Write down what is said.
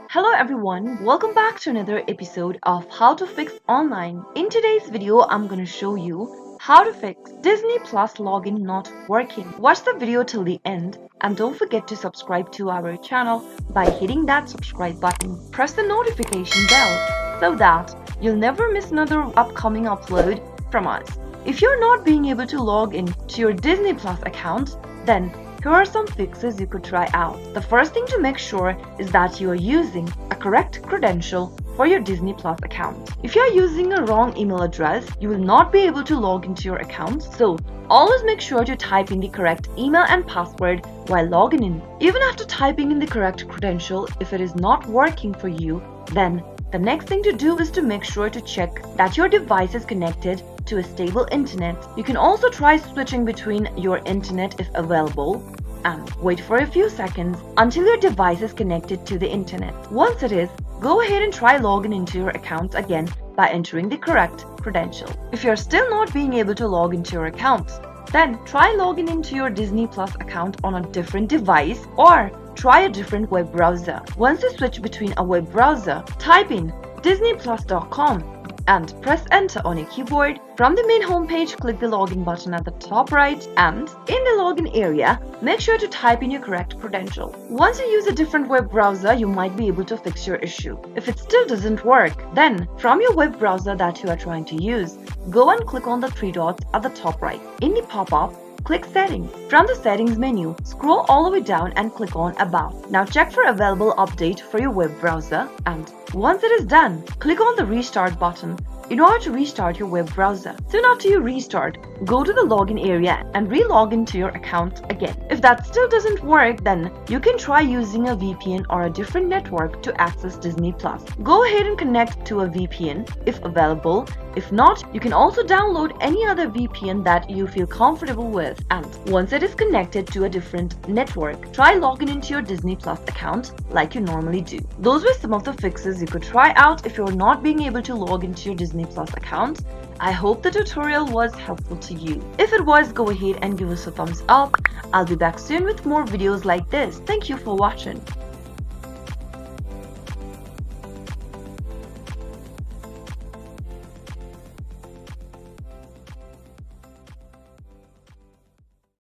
Hello everyone, welcome back to another episode of How to Fix Online. In today's video, I'm going to show you how to fix Disney Plus login not working. Watch the video till the end and don't forget to subscribe to our channel by hitting that subscribe button. Press the notification bell so that you'll never miss another upcoming upload from us. If you're not being able to log in to your Disney Plus account, then here are some fixes you could try out. The first thing to make sure is that you are using a correct credential for your Disney Plus account. If you are using a wrong email address, you will not be able to log into your account. So always make sure to type in the correct email and password while logging in. Even after typing in the correct credential, if it is not working for you, then the next thing to do is to make sure to check that your device is connected to a stable internet. You can also try switching between your internet if available and wait for a few seconds until your device is connected to the internet. Once it is, go ahead and try logging into your account again by entering the correct credential. If you're still not being able to log into your account, then try logging into your Disney Plus account on a different device or try a different web browser. Once you switch between a web browser, type in disneyplus.com and press enter on your keyboard. From the main homepage, click the login button at the top right, and in the login area, make sure to type in your correct credential. Once you use a different web browser, you might be able to fix your issue. If it still doesn't work, then from your web browser that you are trying to use, go and click on the three dots at the top right. In the pop-up, click Settings. From the Settings menu, scroll all the way down and click on About. Now check for available update for your web browser, and once it is done, click on the Restart button in order to restart your web browser. Soon after you restart, go to the login area and re-log into your account again. If that still doesn't work, then you can try using a VPN or a different network to access Disney Plus. Go ahead and connect to a VPN if available. If not, you can also download any other VPN that you feel comfortable with. And once it is connected to a different network, try logging into your Disney Plus account like you normally do. Those were some of the fixes you could try out if you're not being able to log into your Disney Plus account. I hope the tutorial was helpful to you. If it was, go ahead and give us a thumbs up. I'll be back soon with more videos like this. Thank you for watching.